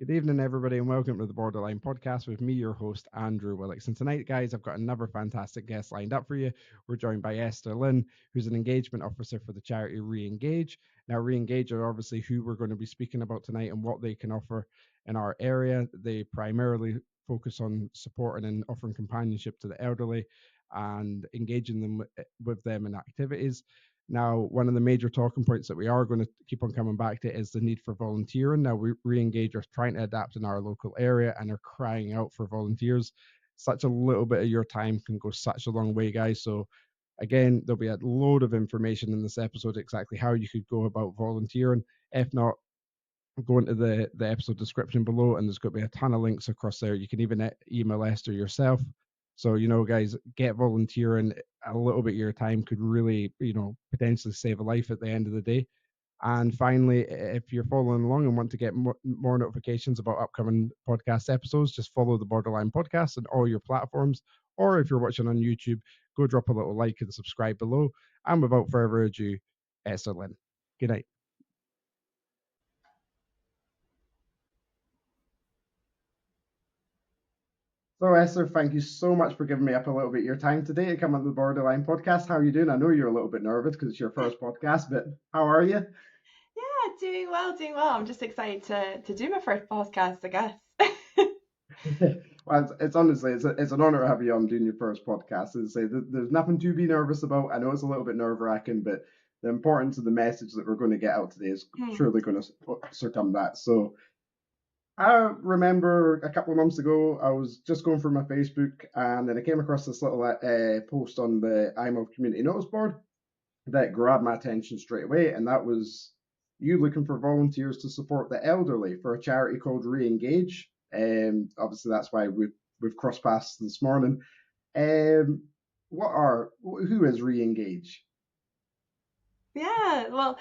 Good evening, everybody, and welcome to the Borderline Podcast with me, your host, Andrew Willix. And tonight, guys, I've got another fantastic guest lined up for you. We're joined by Esther-Lynne, who's an engagement officer for the charity ReEngage. Now, ReEngage are obviously who we're going to be speaking about tonight and what they can offer in our area. They primarily focus on supporting and offering companionship to the elderly and engaging them with them in activities. Now, one of the major talking points that we are going to keep on coming back to is the need for volunteering. Now, we ReEngage are trying to adapt in our local area and are crying out for volunteers. Such a little bit of your time can go such a long way, guys. So, again, there'll be a load of information in this episode exactly how you could go about volunteering. If not, go into the episode description below, and there's going to be a ton of links across there. You can even email Esther yourself. So, guys, get volunteering. A little bit of your time could really, potentially save a life at the end of the day. And finally, if you're following along and want to get more notifications about upcoming podcast episodes, just follow the Borderline Podcast on all your platforms. Or if you're watching on YouTube, go drop a little like and subscribe below. And without further ado, Esther-Lynne. Good night. So, Esther, thank you so much for giving me up a little bit of your time today to come on the Borderline Podcast. How are you doing? I know you're a little bit nervous because it's your first podcast, but how are you? Yeah, doing well, doing well. I'm just excited to do my first podcast, I guess. Well, it's honestly, it's an honor to have you on doing your first podcast. As I say, there's nothing to be nervous about. I know it's a little bit nerve-wracking, but the importance of the message that we're going to get out today is surely going to circum that. So, I remember a couple of months ago, I was just going through my Facebook, and then I came across this little post on the IMO community notice board that grabbed my attention straight away, and that was you looking for volunteers to support the elderly for a charity called ReEngage. Obviously, that's why we've crossed paths this morning. Who is ReEngage? Yeah, well,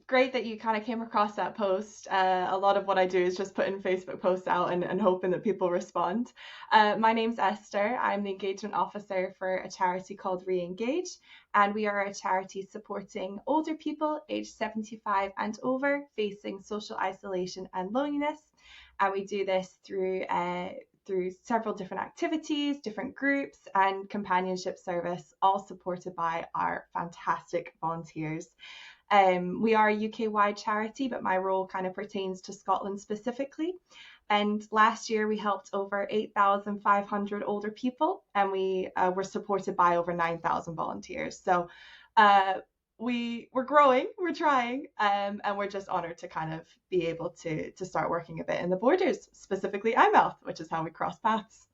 great that you kind of came across that post. A lot of what I do is just putting Facebook posts out and hoping that people respond. My name's Esther. I'm the engagement officer for a charity called ReEngage, and we are a charity supporting older people aged 75 and over facing social isolation and loneliness. And we do this through several different activities, different groups, and companionship service, all supported by our fantastic volunteers. We are a UK-wide charity, but my role kind of pertains to Scotland specifically. And last year we helped over 8,500 older people, and we were supported by over 9,000 volunteers. So we're growing, we're trying, and we're just honored to kind of be able to start working a bit in the borders, specifically IMouth, which is how we cross paths.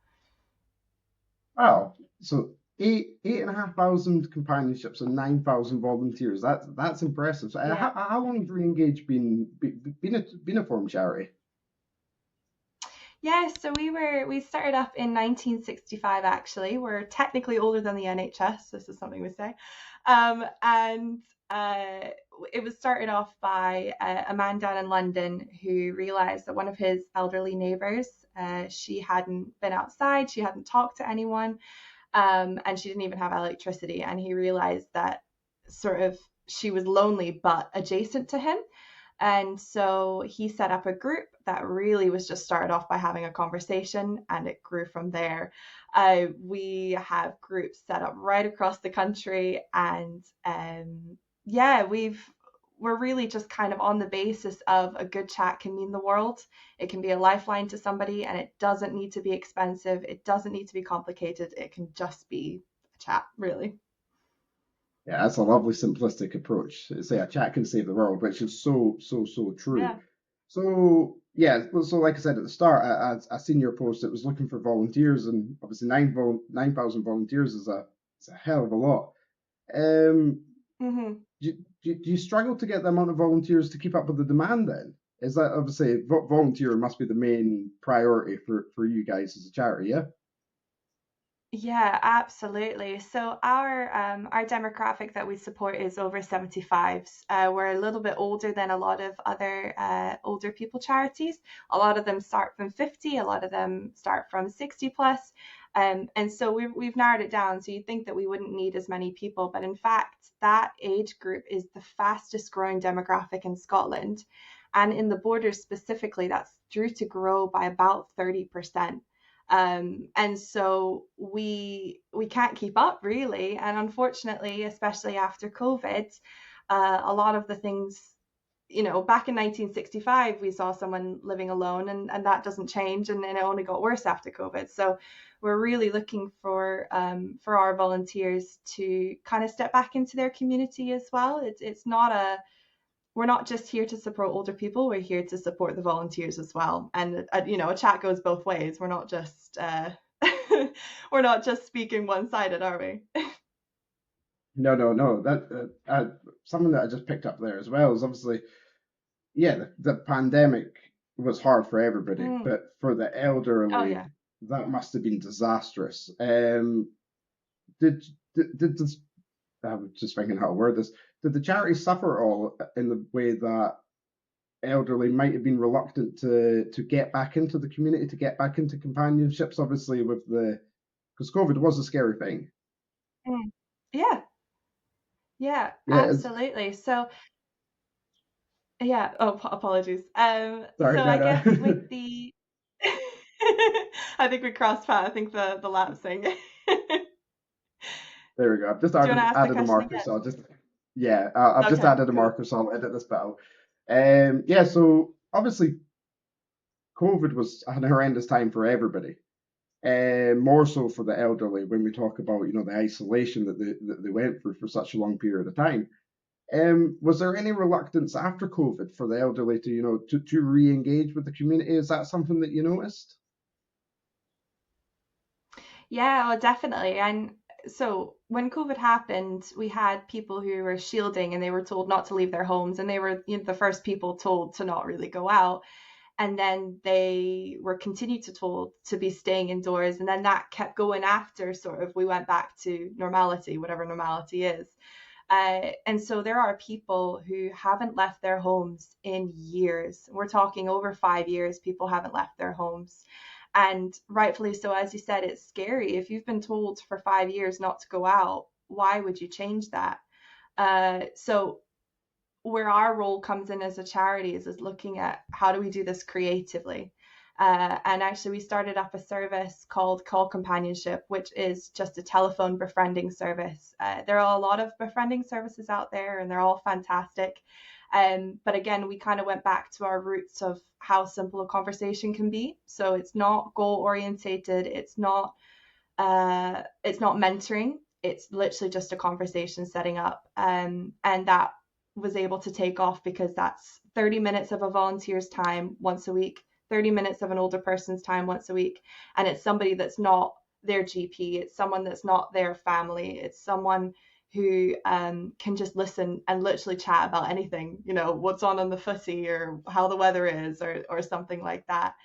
Wow, so 8,500 companionships and 9,000 volunteers. That's impressive. So, Yeah. how long has ReEngage been a formed charity? Yeah, so we started up in 1965 actually. We're technically older than the NHS, this is something we say. And it was started off by a man down in London who realized that one of his elderly neighbors, she hadn't been outside, she hadn't talked to anyone, and she didn't even have electricity. And he realized that sort of she was lonely but adjacent to him. And so he set up a group that really was just started off by having a conversation, and it grew from there. We have groups set up right across the country, and we're really just kind of on the basis of a good chat can mean the world. It can be a lifeline to somebody, and it doesn't need to be expensive. It doesn't need to be complicated. It can just be a chat, really. Yeah, that's a lovely simplistic approach. Say a chat can save the world, which is so true. Yeah. So yeah, so like I said at the start, I seen your post. It was looking for volunteers, and obviously 9,000 volunteers is a hell of a lot. Mm-hmm. Do you struggle to get the amount of volunteers to keep up with the demand? Then is that obviously volunteer must be the main priority for you guys as a charity, yeah? Yeah, absolutely. So our demographic that we support is over 75s. We're a little bit older than a lot of other older people charities. A lot of them start from 50, a lot of them start from 60 plus. And so we've narrowed it down. So you'd think that we wouldn't need as many people, but in fact, that age group is the fastest growing demographic in Scotland. And in the borders specifically, that's due to grow by about 30%. And so we can't keep up really. And unfortunately, especially after COVID, a lot of the things, back in 1965, we saw someone living alone, and that doesn't change, and it only got worse after COVID. So we're really looking for our volunteers to kind of step back into their community as well. It's not we're not just here to support older people. We're here to support the volunteers as well. And a chat goes both ways. We're not just we're not just speaking one-sided, are we? No. That something that I just picked up there as well is obviously, yeah, the pandemic was hard for everybody, Mm. but for the Oh elderly, yeah. that must have been disastrous. Did this? I'm just thinking how to word this. Did the charity suffer at all in the way that elderly might have been reluctant to get back into the community, to get back into companionships? Obviously, with because COVID was a scary thing. Mm. Yeah. Yeah, Yeah, absolutely. So yeah, oh, apologies. sorry, So I no, guess with no. the I think we crossed paths. I think the lapsing. Do There we go. I've just you want to ask the added a question marker, again? so I'll just yeah, I've just Okay, added a cool. marker, so I'll edit this bit out. Yeah, so obviously COVID was a horrendous time for everybody, and more so for the elderly when we talk about the isolation that they went through for such a long period of time. Was there any reluctance after COVID for the elderly to to re-engage with the community? Is that something that you noticed? Yeah, well, definitely. And so when COVID happened, we had people who were shielding and they were told not to leave their homes, and they were, the first people told to not really go out. And then they were continued to told to be staying indoors, and then that kept going after sort of we went back to normality, whatever normality is. And so there are people who haven't left their homes in years. We're talking over 5 years, people haven't left their homes. And rightfully so, as you said, it's scary. If you've been told for 5 years not to go out, why would you change that? So where our role comes in as a charity is looking at how do we do this creatively. And actually, we started up a service called Call Companionship, which is just a telephone befriending service. There are a lot of befriending services out there, and they're all fantastic. But again, we kind of went back to our roots of how simple a conversation can be. So it's not goal orientated. It's not mentoring. It's literally just a conversation setting up. And that was able to take off because that's 30 minutes of a volunteer's time once a week, 30 minutes of an older person's time once a week. And it's somebody that's not their GP, it's someone that's not their family, it's someone who can just listen and literally chat about anything, what's on the footy or how the weather is, or something like that.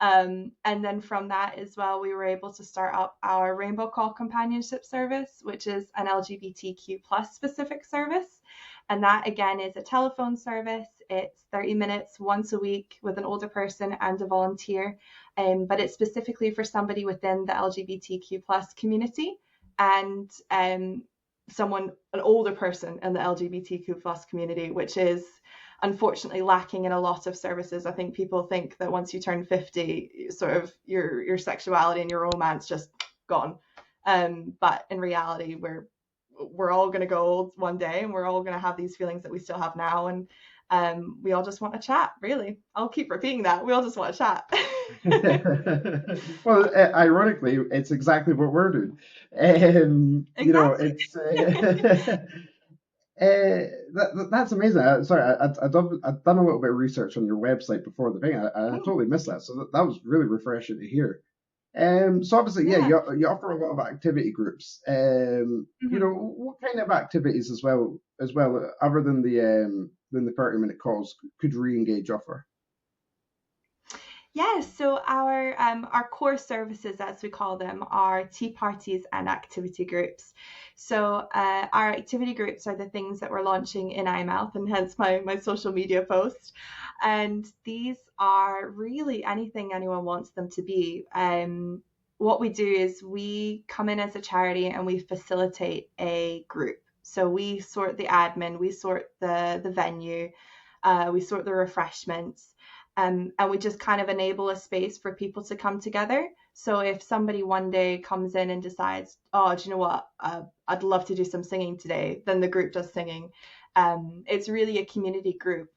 And then from that as well, we were able to start up our Rainbow Call Companionship service, which is an LGBTQ plus specific service. And that again is a telephone service. It's 30 minutes once a week with an older person and a volunteer. But it's specifically for somebody within the LGBTQ plus community, and an older person in the LGBTQ plus community, which is unfortunately lacking in a lot of services. I think people think that once you turn 50, sort of your sexuality and your romance just gone. But in reality, we're all going to go old one day, and we're all going to have these feelings that we still have now. And we all just want to chat, really. I'll keep repeating that. We all just want to chat. Well, ironically, it's exactly what we're doing. Exactly. It's that's amazing. Sorry, I'd done a little bit of research on your website before the thing. I Mm, totally missed that, so that was really refreshing to hear. So obviously, yeah, yeah. you offer a lot of activity groups. Mhm. What kind of activities as well, other than the 30-minute calls, could Reengage offer? Yes, so our core services, as we call them, are tea parties and activity groups. So our activity groups are the things that we're launching in iMouth, and hence my social media post. And these are really anything anyone wants them to be. What we do is we come in as a charity and we facilitate a group. So we sort the admin, we sort the venue, We sort the refreshments. And we just kind of enable a space for people to come together. So if somebody one day comes in and decides, oh, do you know what? I'd love to do some singing today, then the group does singing. It's really a community group.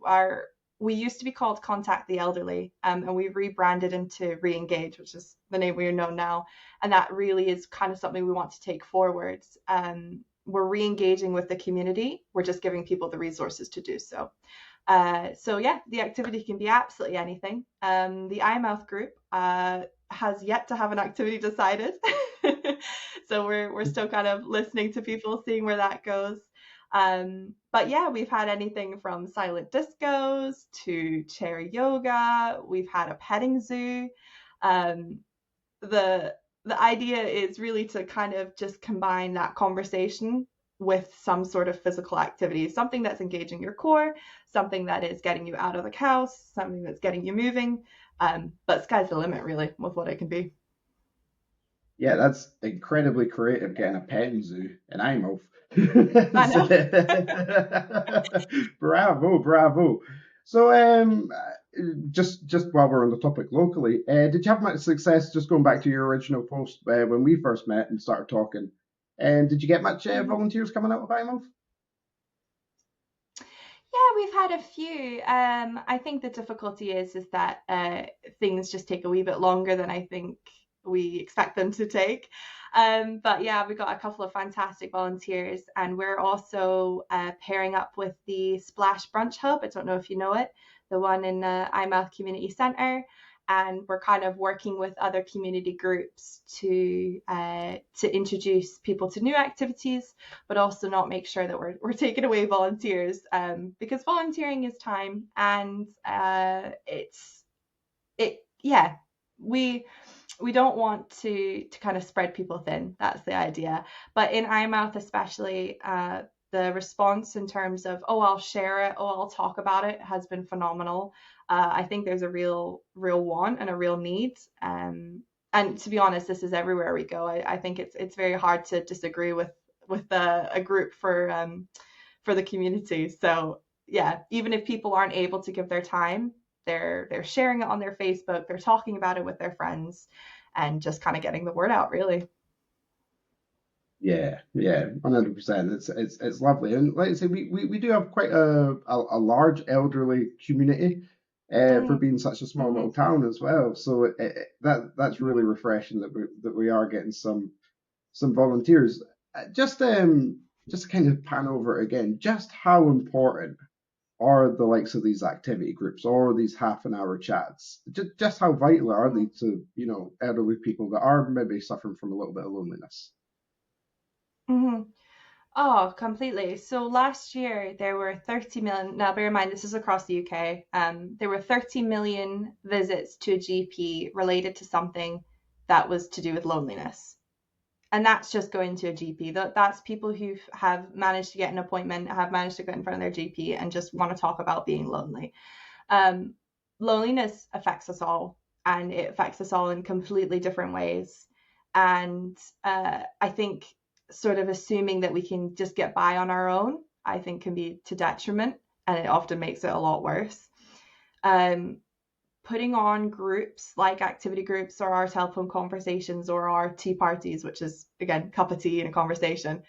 We used to be called Contact the Elderly, and we've rebranded into ReEngage, which is the name we are known now. And that really is kind of something we want to take forwards. We're re-engaging with the community. We're just giving people the resources to do so. So yeah, the activity can be absolutely anything. The iMouth group has yet to have an activity decided. So we're still kind of listening to people, seeing where that goes. But yeah, we've had anything from silent discos to chair yoga. We've had a petting zoo. Um, the idea is really to kind of just combine that conversation with some sort of physical activity, something that's engaging your core, something that is getting you out of the house, something that's getting you moving. But sky's the limit, really, with what it can be. Yeah, that's incredibly creative, getting a petting zoo in Eyemouth. I know. Bravo, bravo. So, just while we're on the topic locally, did you have much success? Just going back to your original post when we first met and started talking, and did you get much volunteers coming out of Eyemouth? Yeah, we've had a few. I think the difficulty is that things just take a wee bit longer than I think we expect them to take. But yeah, we got a couple of fantastic volunteers, and we're also pairing up with the Splash Brunch Hub. I don't know if you know it, the one in Eyemouth Community Centre. And we're kind of working with other community groups to introduce people to new activities, but also not make sure that we're taking away volunteers, because volunteering is time, and yeah, we don't want to kind of spread people thin. That's the idea. But in iMouth especially, the response in terms of, oh, I'll share it, oh, I'll talk about it, has been phenomenal. I think there's a real want and a real need. And to be honest, this is everywhere we go. I think it's very hard to disagree with a group for the community. So yeah, even if people aren't able to give their time, they're sharing it on their Facebook, they're talking about it with their friends, and just kind of getting the word out, really. Yeah, 100%. It's lovely, and like I say, we do have quite a large elderly community for Mm, being such a small mm-hmm, little town as well. So that's really refreshing that we are getting some volunteers. Just to kind of pan over it again, just how important are the likes of these activity groups or these half an hour chats? Just how vital are they to elderly people that are maybe suffering from a little bit of loneliness? mm-hmm. Oh, completely. So last year there were 30 million. Now, bear in mind, this is across the UK. There were 30 million visits to a GP related to something that was to do with loneliness. And that's just going to a GP. That's people who have managed to get an appointment, have managed to get in front of their GP and just want to talk about being lonely. Um, Loneliness affects us all, and it affects us all in completely different ways. And I think sort of assuming that we can just get by on our own, I think can be to detriment, and it often makes it a lot worse. Um, Putting on groups like activity groups or our telephone conversations or our tea parties, which is again cup of tea and a conversation,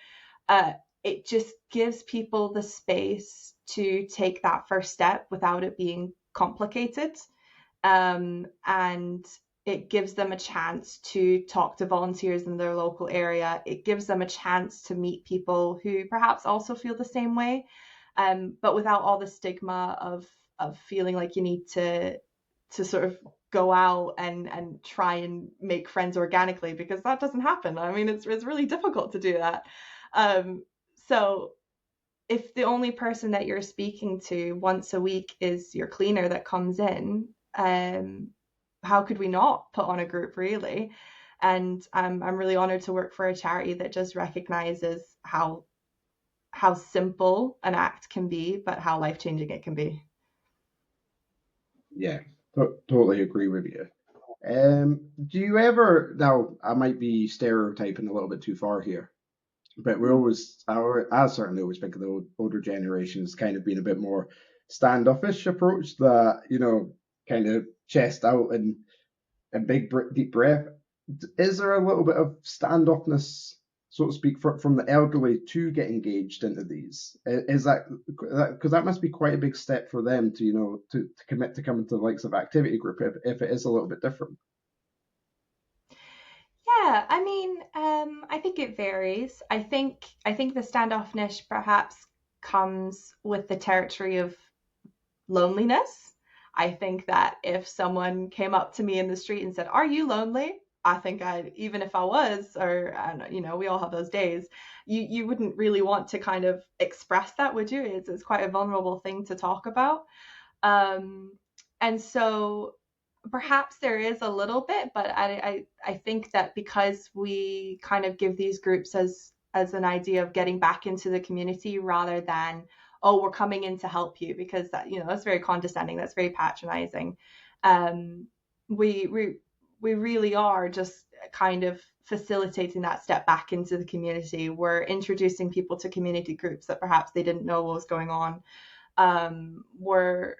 uh, it just gives people the space to take that first step without it being complicated. And it gives them a chance to talk to volunteers in their local area. It gives them a chance to meet people who perhaps also feel the same way, but without all the stigma of feeling like you need to sort of go out and try and make friends organically, because that doesn't happen. I mean, it's really difficult to do that. So if the only person that you're speaking to once a week is your cleaner that comes in, how could we not put on a group, really? And I'm really honored to work for a charity that just recognizes how simple an act can be, but how life changing it can be. Yeah, totally agree with you. Do you ever, now I might be stereotyping a little bit too far here, but I certainly always think of the older generation as kind of being a bit more standoffish approach that, kind of chest out and a big deep breath. Is there a little bit of standoffness, so to speak, from the elderly to get engaged into these? Is that because that must be quite a big step for them to to commit to coming to the likes of activity group if it is a little bit different? Yeah, I mean, I think it varies. I think the standoffness perhaps comes with the territory of loneliness. I think that if someone came up to me in the street and said, "Are you lonely?" I think even if I was, or we all have those days, you wouldn't really want to kind of express that, would you? It's quite a vulnerable thing to talk about. Um, and so perhaps there is a little bit, but I think that because we kind of give these groups as an idea of getting back into the community rather than, oh, we're coming in to help you, because that's very condescending, that's very patronizing. um we really are just kind of facilitating that step back into the community. We're introducing people to community groups that perhaps they didn't know what was going on. We're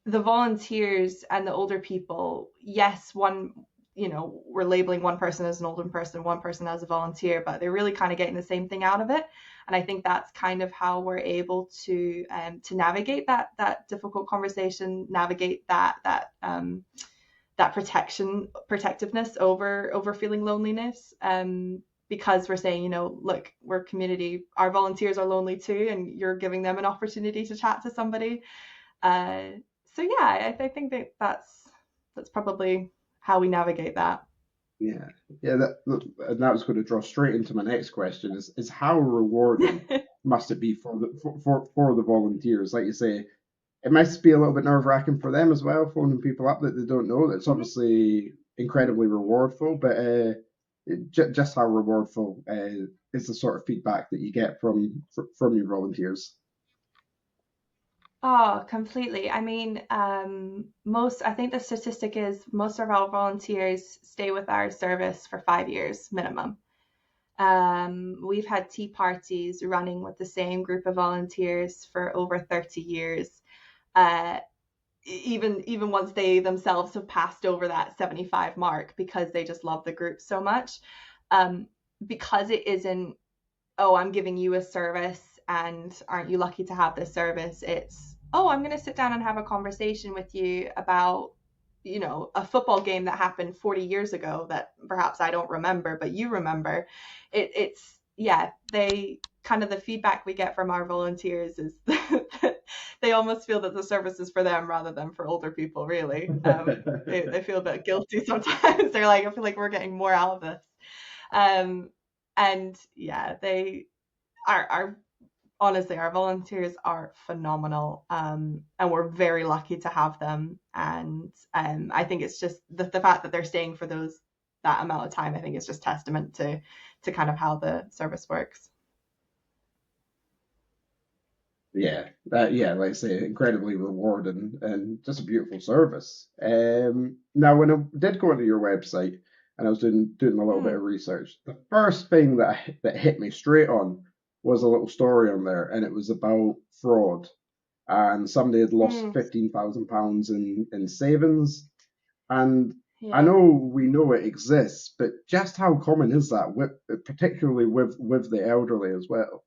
the volunteers and the older people, yes, we're labeling one person as an older person, one person as a volunteer, but they're really kind of getting the same thing out of it. And I think that's kind of how we're able to navigate that difficult conversation, navigate that protectiveness over feeling loneliness. Because we're saying, look, we're community, our volunteers are lonely too, and you're giving them an opportunity to chat to somebody. So yeah, I think that's probably how we navigate that. Yeah, yeah. And that was going to draw straight into my next question: is how rewarding must it be for the volunteers? Like you say, it must be a little bit nerve wracking for them as well, phoning people up that they don't know. That's Mhm. obviously incredibly rewardful, but just how rewardful is the sort of feedback that you get from your volunteers? Oh, completely. I mean, I think the statistic is most of our volunteers stay with our service for 5 years minimum. We've had tea parties running with the same group of volunteers for over 30 years. Uh, even once they themselves have passed over that 75 mark, because they just love the group so much. Um, because it isn't, oh, I'm giving you a service and aren't you lucky to have this service? It's, oh, I'm going to sit down and have a conversation with you about, a football game that happened 40 years ago that perhaps I don't remember, but you remember. Yeah, they kind of, the feedback we get from our volunteers is they almost feel that the service is for them rather than for older people, really. They feel a bit guilty sometimes. They're like, I feel like we're getting more out of this. Um, and yeah, they are honestly, our volunteers are phenomenal, and we're very lucky to have them. And I think it's just the fact that they're staying for that amount of time, I think is just testament to kind of how the service works. Yeah, like I say, incredibly rewarding and just a beautiful service. Now, when I did go onto your website and I was doing a little bit Hmm. of research, the first thing that hit me straight on was a little story on there, and it was about fraud. And somebody had lost Hmm. £15,000 in savings. And I Yeah. know we know it exists, but just how common is that, particularly with the elderly as well?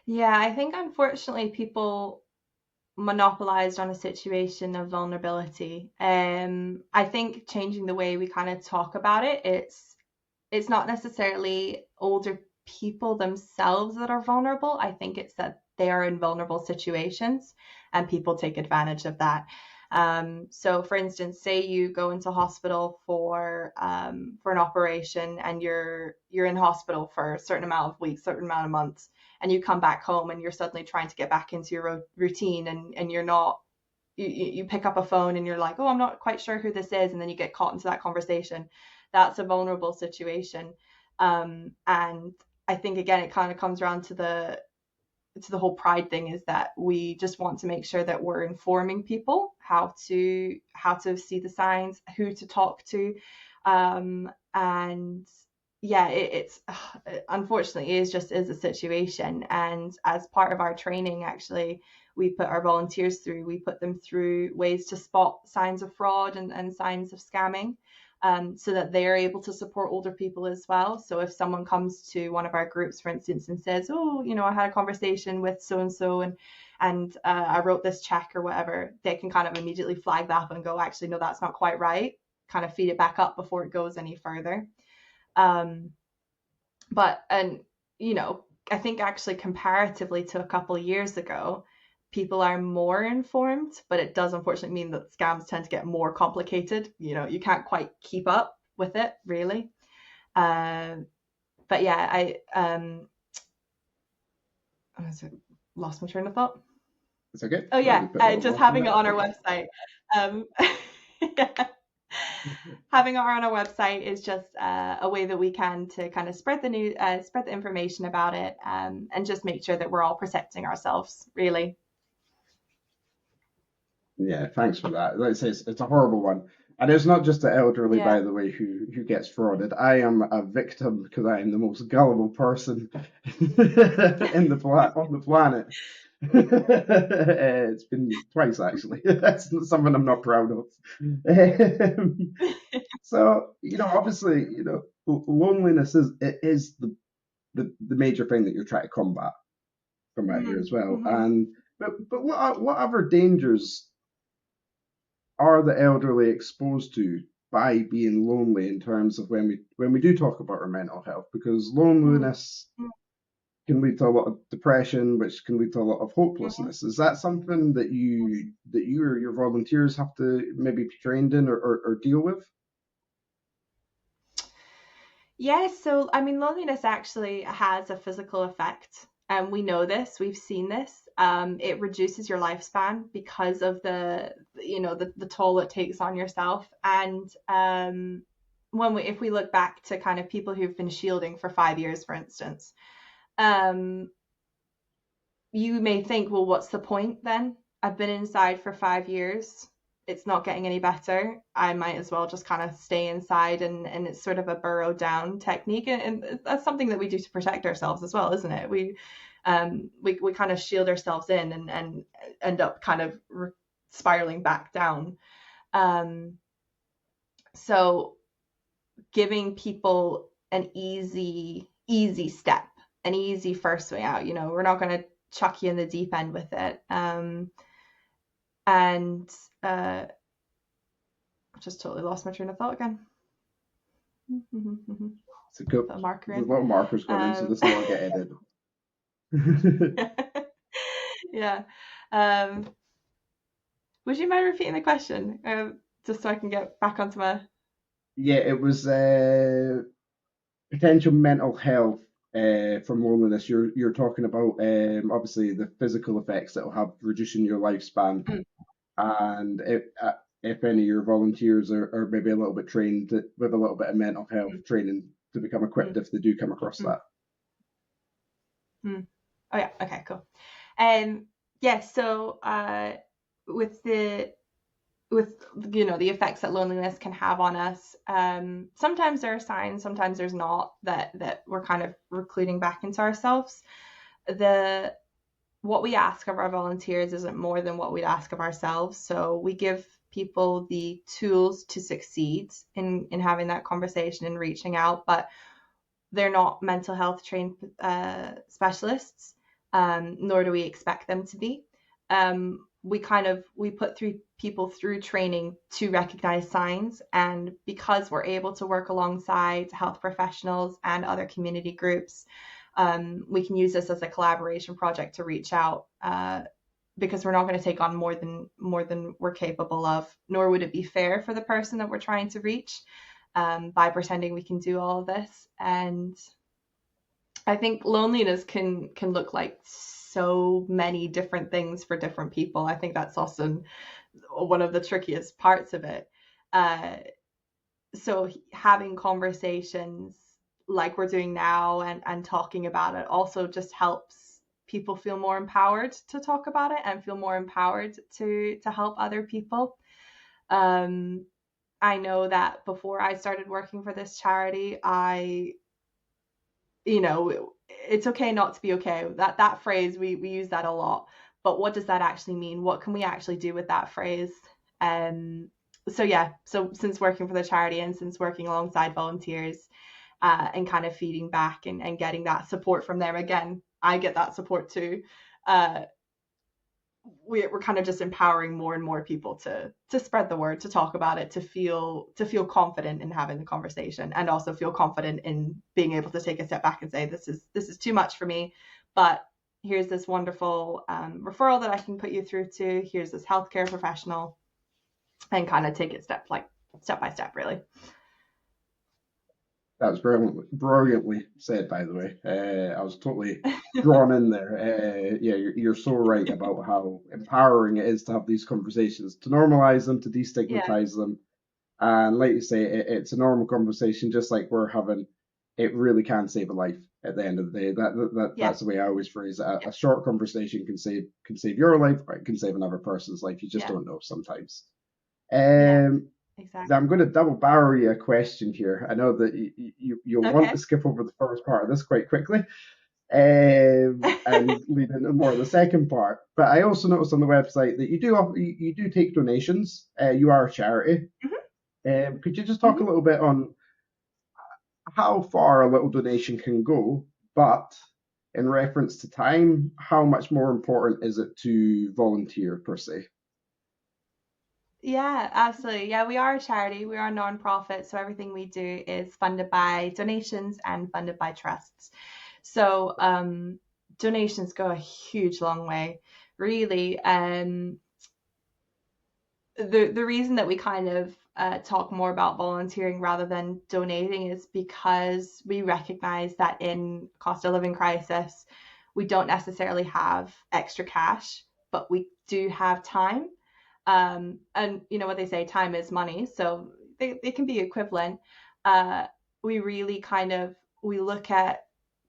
Yeah, I think unfortunately people monopolized on a situation of vulnerability. I think changing the way we kind of talk about it, it's not necessarily older people themselves that are vulnerable. I think it's that they are in vulnerable situations and people take advantage of that. So, for instance, say you go into hospital for an operation, and you're in hospital for a certain amount of weeks, certain amount of months, and you come back home and you're suddenly trying to get back into your routine, and you're not. You pick up a phone and you're like, oh, I'm not quite sure who this is, and then you get caught into that conversation. That's a vulnerable situation. And I think again it kind of comes around to the whole pride thing, is that we just want to make sure that we're informing people how to see the signs, who to talk to, and yeah, it's unfortunately it is a situation. And as part of our training, actually, we put our volunteers through, we put them through ways to spot signs of fraud and signs of scamming, so that they are able to support older people as well. So if someone comes to one of our groups, for instance, and says, oh, I had a conversation with so and so, and I wrote this check or whatever, they can kind of immediately flag that up and go, actually, no, that's not quite right. Kind of feed it back up before it goes any further. But, and, I think actually comparatively to a couple of years ago, people are more informed, but it does unfortunately mean that scams tend to get more complicated. You can't quite keep up with it, really. But yeah, I lost my train of thought. It's okay. Oh yeah, just having it on our website. Yeah. Having it on our website is just a way that we can to kind of spread the information about it, and just make sure that we're all protecting ourselves, really. Yeah, thanks for that. Like I say, it's a horrible one. And it's not just the elderly, Yeah. by the way, who gets frauded. I am a victim because I am the most gullible person on the planet. It's been twice, actually. That's something I'm not proud of. So, obviously, loneliness is the major thing that you're trying to combat from out here as well. Mm-hmm. And but what other dangers are the elderly exposed to by being lonely in terms of when we do talk about our mental health? Because loneliness can lead to a lot of depression, which can lead to a lot of hopelessness. Is that something that you or your volunteers have to maybe be trained in or deal with? Yes, so I mean, loneliness actually has a physical effect, and we know this. We've seen this. It reduces your lifespan because of the toll it takes on yourself. And if we look back to kind of people who've been shielding for 5 years, for instance, um, you may think, well, what's the point then? I've been inside for 5 years. It's not getting any better. I might as well just kind of stay inside, and it's sort of a burrow down technique, and that's something that we do to protect ourselves as well, isn't it? We kind of shield ourselves in and end up kind of spiraling back down. So giving people an easy step, an easy first way out. We're not going to chuck you in the deep end with it. And I just totally lost my train of thought again. It's a good. Put a marker There's in. a lot of markers going in, so this will all get edited. Yeah. Would you mind repeating the question, just so I can get back onto my? Yeah, it was potential mental health from loneliness. You're talking about obviously the physical effects that will have reducing your lifespan, and if any of your volunteers are maybe a little bit trained with a little bit of mental health training to become equipped if they do come across that. Oh yeah, okay, cool. Yeah, so with the effects that loneliness can have on us, sometimes there are signs, sometimes there's not, that we're kind of recluding back into ourselves. What we ask of our volunteers isn't more than what we'd ask of ourselves, so we give people the tools to succeed in having that conversation and reaching out, but they're not mental health trained specialists, nor do we expect them to be. We put people through training to recognize signs, and because we're able to work alongside health professionals and other community groups, we can use this as a collaboration project to reach out, because we're not going to take on more than we're capable of, nor would it be fair for the person that we're trying to reach, by pretending we can do all of this. And I think loneliness can look like so many different things for different people. I think that's also one of the trickiest parts of it. So having conversations like we're doing now, and talking about it, also just helps people feel more empowered to talk about it and feel more empowered to help other people. I know that before I started working for this charity, I it's okay not to be okay. That phrase, we use that a lot, but what does that actually mean? What can we actually do with that phrase? So since working for the charity and since working alongside volunteers, and kind of feeding back and getting that support from them, again, I get that support too. We're kind of just empowering more and more people to spread the word, to talk about it, to feel confident in having the conversation, and also feel confident in being able to take a step back and say, this is too much for me, but here's this wonderful referral that I can put you through to. Here's this healthcare professional, and kind of take it step by step, really. That was brilliantly said, by the way. I was totally drawn in there. Yeah, you're so right about how empowering it is to have these conversations, to normalize them, to Yeah, destigmatize them. And like you say, it's a normal conversation, just like we're having. It really can save a life at the end of the day. yeah, That's the way I always phrase it. A short conversation can save your life, or it can save another person's life. You just yeah, don't know sometimes. yeah, Um, I'm exactly. going to double barrel you a question here. I know that you'll want Okay. to skip over the first part of this quite quickly, and lead into more of the second part. But I also noticed on the website that you do take donations. You are a charity. Could you just talk a Hmm. little bit on how far a little donation can go, but in reference to time, how much more important is it to volunteer per se? Yeah, absolutely. Yeah, we are a charity. We are a non-profit, so everything we do is funded by donations and funded by trusts. So donations go a huge long way, really. The reason that we kind of talk more about volunteering rather than donating is because we recognize that in cost of living crisis, we don't necessarily have extra cash, but we do have time. And you know what they say, time is money, so they can be equivalent. Uh, we really kind of we look at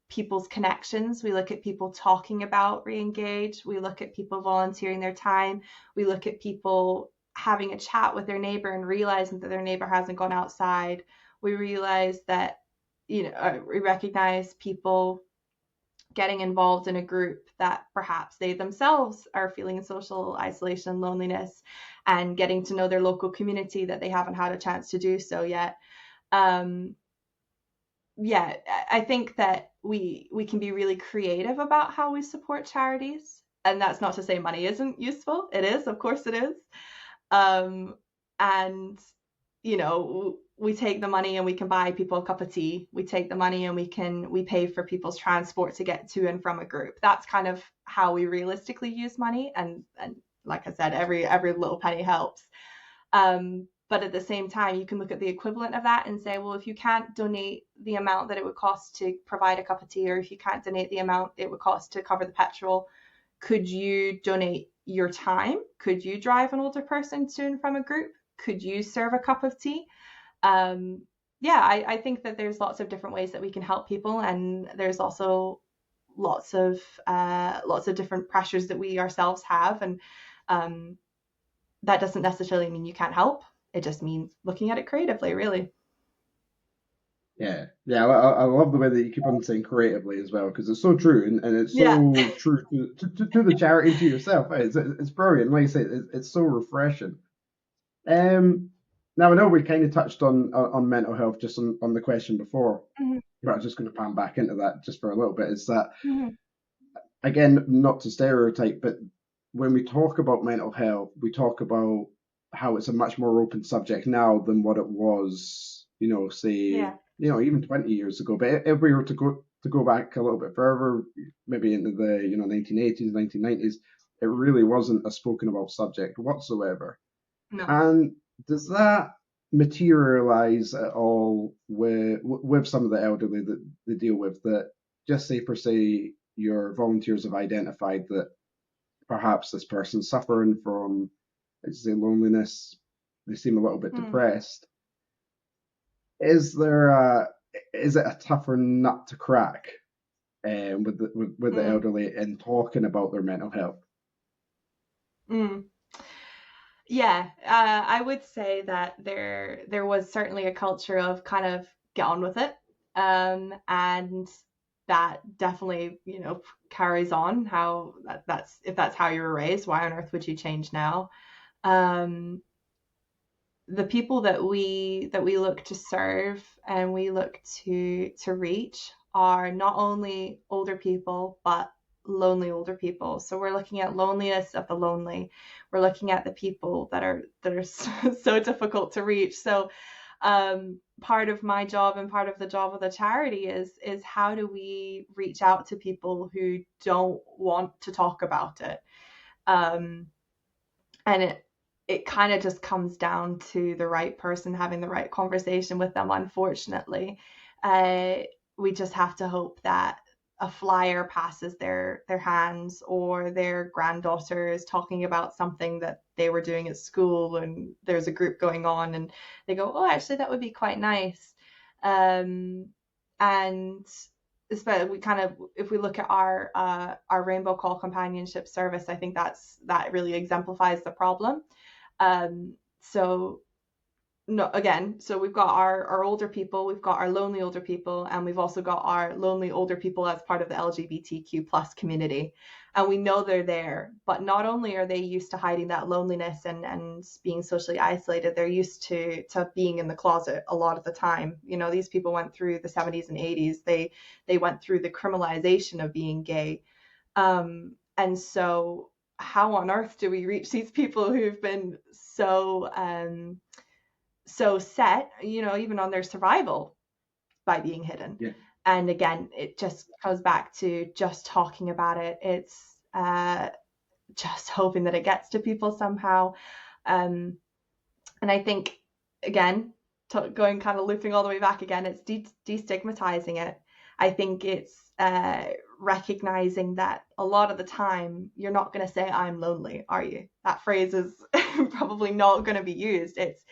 people's connections. We look at people talking about Reengage. We look at people volunteering their time. We look at people having a chat with their neighbor and realizing that their neighbor hasn't gone outside. We realize that, we recognize people getting involved in a group that perhaps they themselves are feeling social isolation and loneliness, and getting to know their local community that they haven't had a chance to do so yet. Um, yeah, I think that we can be really creative about how we support charities. And that's not to say money isn't useful. It is, of course it is. Um, and we take the money and we can buy people a cup of tea. We take the money and we pay for people's transport to get to and from a group. That's kind of how we realistically use money. And like I said, every little penny helps. But at the same time, you can look at the equivalent of that and say, well, if you can't donate the amount that it would cost to provide a cup of tea, or if you can't donate the amount it would cost to cover the petrol, could you donate your time? Could you drive an older person to and from a group? Could you serve a cup of tea? Yeah, I think that there's lots of different ways that we can help people, and there's also lots of different pressures that we ourselves have, and um, that doesn't necessarily mean you can't help. It just means looking at it creatively, really. Yeah. I love the way that you keep on saying creatively as well, because it's so true, and it's Yeah. so true to the charity and to yourself. It's brilliant. Like I say, it's so refreshing. Um, Now I know we kind of touched on mental health just on the question before, Mm-hmm. but I was just going to pan back into that just for a little bit. Is that Mm-hmm. again, not to stereotype, but when we talk about mental health, we talk about how it's a much more open subject now than what it was, say, Yeah. even 20 years ago. But if we were to go back a little bit further, maybe into the 1980s, 1990s, it really wasn't a spoken about subject whatsoever. No. And does that materialize at all with some of the elderly that they deal with? That just say per se your volunteers have identified that perhaps this person's suffering from, let's say, loneliness. They seem a little bit Mm. depressed. Is there is it a tougher nut to crack with the Mm. elderly in talking about their mental health? Mm. Yeah, I would say that there was certainly a culture of kind of get on with it, and that definitely, carries on. How that's if that's how you were raised, why on earth would you change now? The people that we look to serve and we look to reach are not only older people, but lonely older people. So we're looking at loneliness of the lonely. We're looking at the people that are so difficult to reach. So part of my job and part of the job of the charity is how do we reach out to people who don't want to talk about it? And it kind of just comes down to the right person having the right conversation with them. Unfortunately, we just have to hope that a flyer passes their hands, or their granddaughter is talking about something that they were doing at school, and there's a group going on, and they go, oh, actually that would be quite nice. And but we kind of, if we look at our Rainbow Call companionship service, I think that really exemplifies the problem. So we've got our older people, we've got our lonely older people, and we've also got our lonely older people as part of the LGBTQ plus community. And we know they're there, but not only are they used to hiding that loneliness and being socially isolated, they're used to being in the closet a lot of the time. These people went through the 70s and 80s. They went through the criminalization of being gay. And so how on earth do we reach these people who've been so set, even on their survival, by being hidden? Yeah. And again, it just goes back to just talking about it. It's just hoping that it gets to people somehow. And I think, again, going kind of looping all the way back again, it's destigmatizing it. I think it's recognizing that a lot of the time you're not going to say I'm lonely, are you? That phrase is probably not going to be used. It's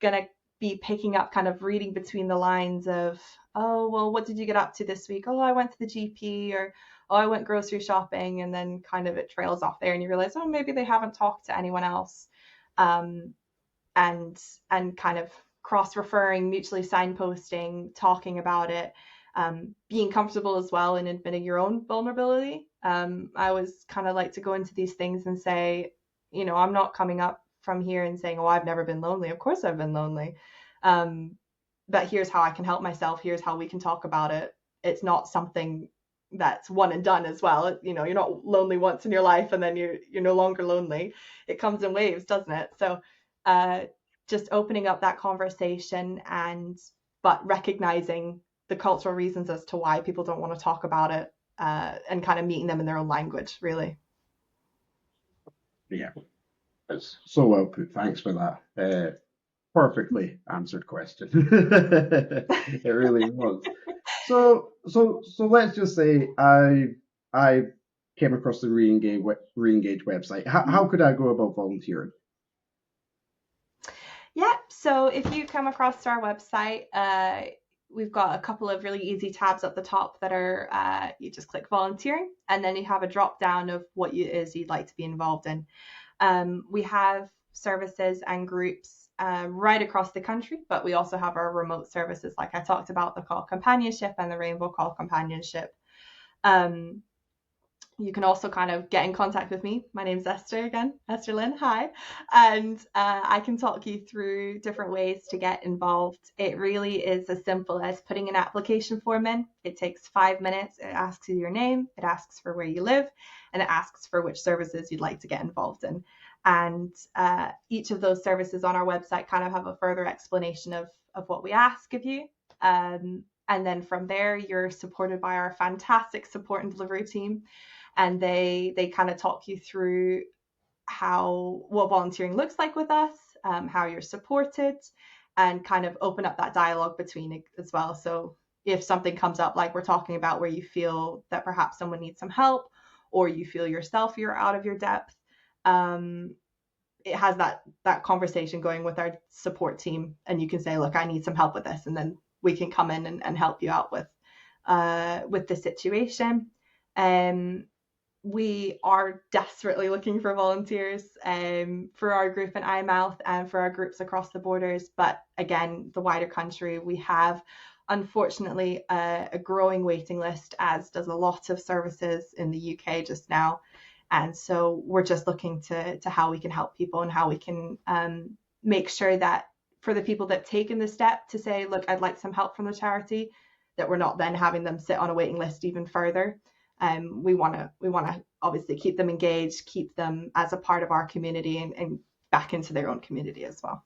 going to be picking up, kind of reading between the lines of, oh, well, what did you get up to this week? Oh, I went to the GP, or oh, I went grocery shopping, and then kind of it trails off there, and you realize, oh, maybe they haven't talked to anyone else. And kind of cross-referring, mutually signposting, talking about it, being comfortable as well in admitting your own vulnerability. I always kind of like to go into these things and say, I'm not coming up from here and saying, oh, I've never been lonely. Of course I've been lonely. But here's how I can help myself. Here's how we can talk about it. It's not something that's one and done as well. You're not lonely once in your life and then you're no longer lonely. It comes in waves, doesn't it? So just opening up that conversation, but recognizing the cultural reasons as to why people don't want to talk about it, and kind of meeting them in their own language, really. Yeah, that's so well put. Thanks for that. Perfectly answered question. It really was. So let's just say I came across the ReEngage website. How could I go about volunteering? Yeah, so if you come across our website, we've got a couple of really easy tabs at the top that are, you just click volunteering, and then you have a drop down of what it is you'd like to be involved in. We have services and groups right across the country, but we also have our remote services, like I talked about, the Call Companionship and the Rainbow Call Companionship. You can also kind of get in contact with me. My name's Esther again, Esther-Lynne, hi. And I can talk you through different ways to get involved. It really is as simple as putting an application form in. It takes 5 minutes. It asks you your name, it asks for where you live, and it asks for which services you'd like to get involved in. And each of those services on our website kind of have a further explanation of what we ask of you. And then from there, you're supported by our fantastic support and delivery team. And they kind of talk you through what volunteering looks like with us, how you're supported, and kind of open up that dialogue between it as well. So if something comes up, like we're talking about, where you feel that perhaps someone needs some help, or you feel yourself you're out of your depth, it has that conversation going with our support team, and you can say, look, I need some help with this, and then we can come in and help you out with the situation. We are desperately looking for volunteers for our group in Eyemouth and for our groups across the borders. But again, the wider country, we have unfortunately a growing waiting list, as does a lot of services in the UK just now. And so we're just looking to how we can help people and how we can make sure that for the people that have taken the step to say, look, I'd like some help from the charity, that we're not then having them sit on a waiting list even further. We want to obviously keep them engaged, keep them as a part of our community, and back into their own community as well.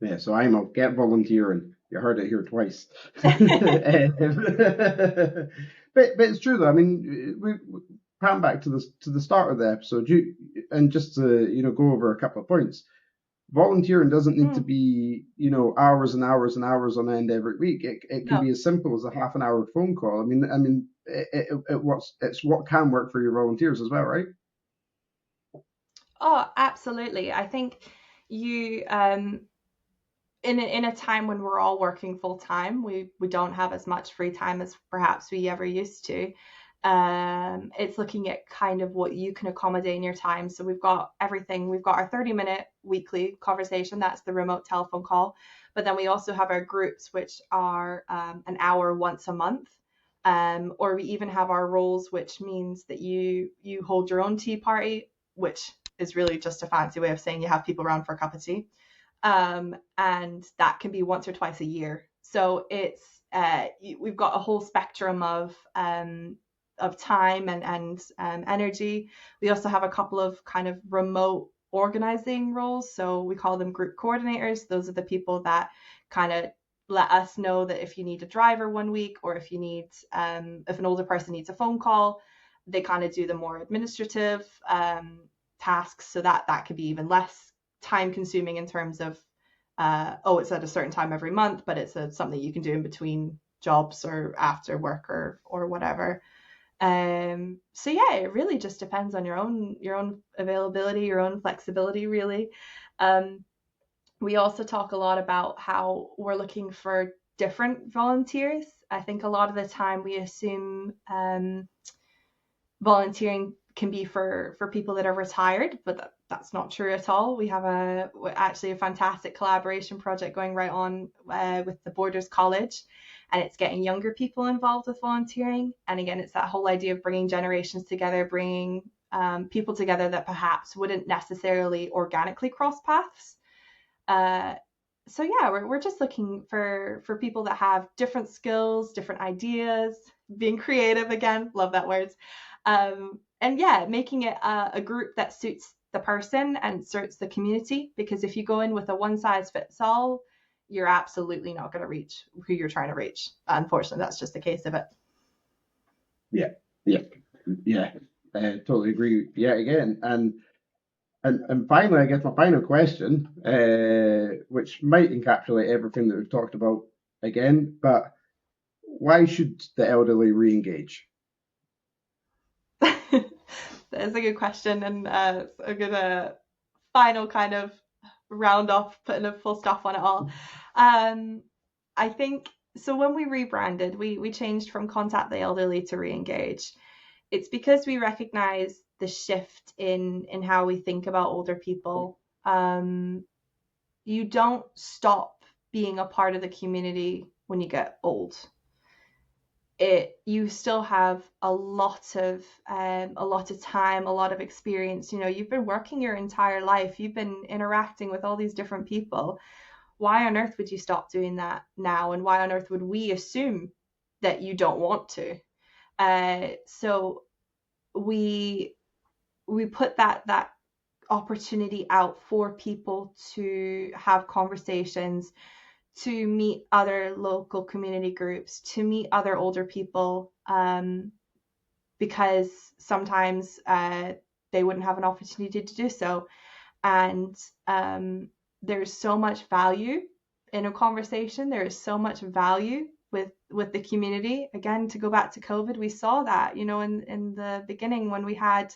Yeah, so I'm a get volunteering. You heard it here twice. But it's true though. I mean, we pan back to the start of the episode, and just to go over a couple of points. Volunteering doesn't need to be hours and hours and hours on end every week. It can be as simple as a half an hour phone call. I mean, it's what can work for your volunteers as well, right? Oh, absolutely. I think you in a time when we're all working full time, we don't have as much free time as perhaps we ever used to. It's looking at kind of what you can accommodate in your time. So we've got everything. We've got our 30-minute weekly conversation. That's the remote telephone call. But then we also have our groups, which are an hour once a month. Or we even have our roles, which means that you hold your own tea party, which is really just a fancy way of saying you have people around for a cup of tea. And that can be once or twice a year. So it's we've got a whole spectrum of time and energy. We also have a couple of kind of remote organizing roles. So we call them group coordinators. Those are the people that kind of let us know that if you need a driver one week, or if you need if an older person needs a phone call, they kind of do the more administrative tasks. So that could be even less time consuming in terms of it's at a certain time every month, but it's something you can do in between jobs or after work or whatever. So yeah, it really just depends on your own availability, your own flexibility, really. We also talk a lot about how we're looking for different volunteers. I think a lot of the time we assume volunteering can be for people that are retired, but that's not true at all. We have actually a fantastic collaboration project going right on with the Borders College, and it's getting younger people involved with volunteering. And again, it's that whole idea of bringing generations together, bringing people together that perhaps wouldn't necessarily organically cross paths. So yeah, we're just looking for people that have different skills, different ideas, being creative again, love that word. And yeah, making it a group that suits the person and suits the community, because if you go in with a one size fits all, you're absolutely not going to reach who you're trying to reach. Unfortunately, that's just the case of it. Yeah. Totally agree. Yeah, again, and finally, I guess my final question, which might encapsulate everything that we've talked about again, but why should the elderly re-engage? That's a good question, and a good final kind of round off, putting a full stop on it all. I think so. When we rebranded, we changed from Contact the Elderly to ReEngage. It's because we recognize the shift in how we think about older people. You don't stop being a part of the community when you get old. You still have a lot of time, a lot of experience. You've been working your entire life. You've been interacting with all these different people. Why on earth would you stop doing that now? And why on earth would we assume that you don't want to? So we put that opportunity out for people to have conversations, to meet other local community groups, to meet other older people, because sometimes they wouldn't have an opportunity to do so. And there's so much value in a conversation. There is so much value with the community. Again, to go back to COVID, we saw that, in the beginning when we had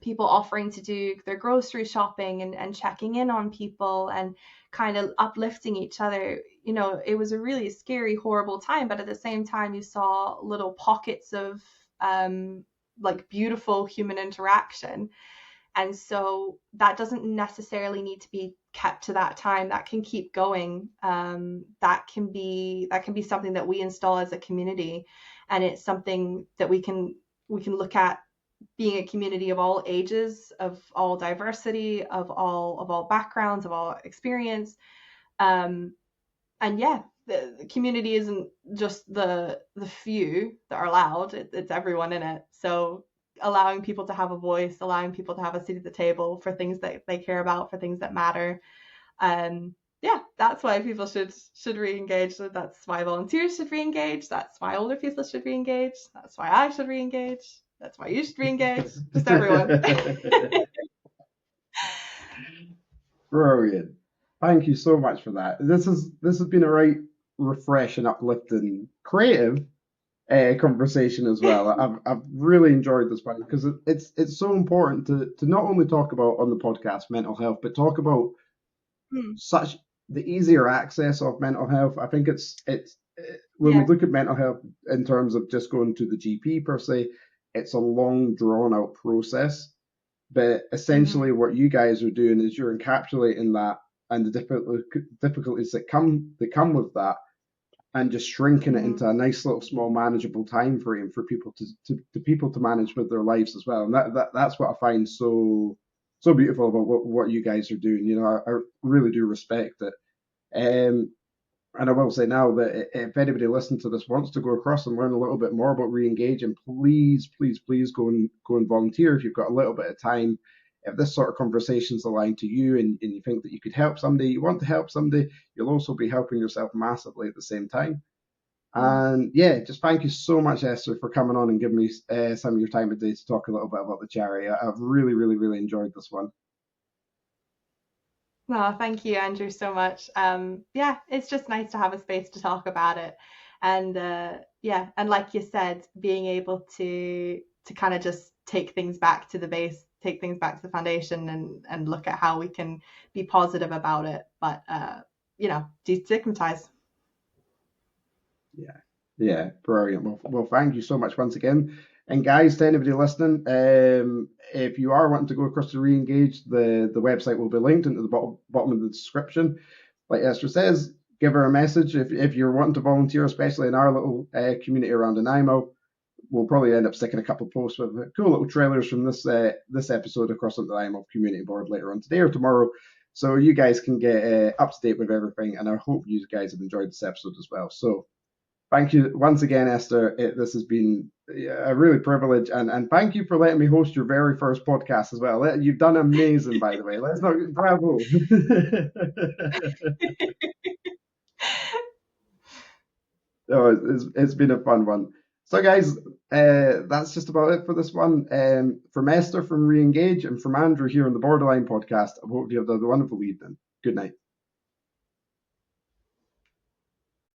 people offering to do their grocery shopping and checking in on people and kind of uplifting each other. It was a really scary, horrible time, but at the same time you saw little pockets of like beautiful human interaction. And so that doesn't necessarily need to be kept to that time. That can keep going. That can be something that we install as a community, and it's something that we can look at being a community of all ages, of all diversity, of all backgrounds, of all experience. And yeah, the community isn't just the few that are allowed, it's everyone in it. So allowing people to have a voice, allowing people to have a seat at the table for things that they care about, for things that matter. Yeah, that's why people should re-engage. That's why volunteers should re-engage. That's why older people should re-engage. That's why I should re-engage. That's why you should re-engage. Just everyone. Brilliant. Thank you so much for that. This has been a right refreshing, uplifting, creative conversation as well. I've really enjoyed this one because it's so important to not only talk about on the podcast mental health, but talk about such the easier access of mental health. I think it's when we look at mental health in terms of just going to the GP per se, it's a long drawn out process. But essentially, what you guys are doing is you're encapsulating that and the difficulties that come with that, and just shrinking it into a nice little small manageable time frame for people to manage with their lives as well. And that's what I find so beautiful about what you guys are doing. You know, I really do respect it. And I will say now that if anybody listening to this wants to go across and learn a little bit more about ReEngage, and please go and volunteer if you've got a little bit of time. If this sort of conversation is aligned to you and you think that you could help somebody, you want to help somebody, you'll also be helping yourself massively at the same time. And yeah, just thank you so much, Esther, for coming on and giving me some of your time today to talk a little bit about the charity. I've really enjoyed this one. Well, thank you, Andrew, so much. Yeah, it's just nice to have a space to talk about it. And yeah, and like you said, being able to kind of just take things back to the base, take things back to the foundation, and look at how we can be positive about it, but you know, destigmatize. Yeah, brilliant. Well, thank you so much once again. And guys, to anybody listening, if you are wanting to go across to ReEngage, the website will be linked into the bottom of the description. Like Esther says, give her a message if you're wanting to volunteer, especially in our little community around Nanaimo. We'll probably end up sticking a couple of posts with cool little trailers from this episode across on the Nanaimo community board later on today or tomorrow, so you guys can get up to date with everything. And I hope you guys have enjoyed this episode as well. So thank you once again, Esther. This has been a really privilege, and thank you for letting me host your very first podcast as well. You've done amazing, by the way. Let's not bravo. It's been a fun one. So, guys, that's just about it for this one. From Esther from ReEngage and from Andrew here on the Borderline podcast, I hope you have a wonderful evening. Good night.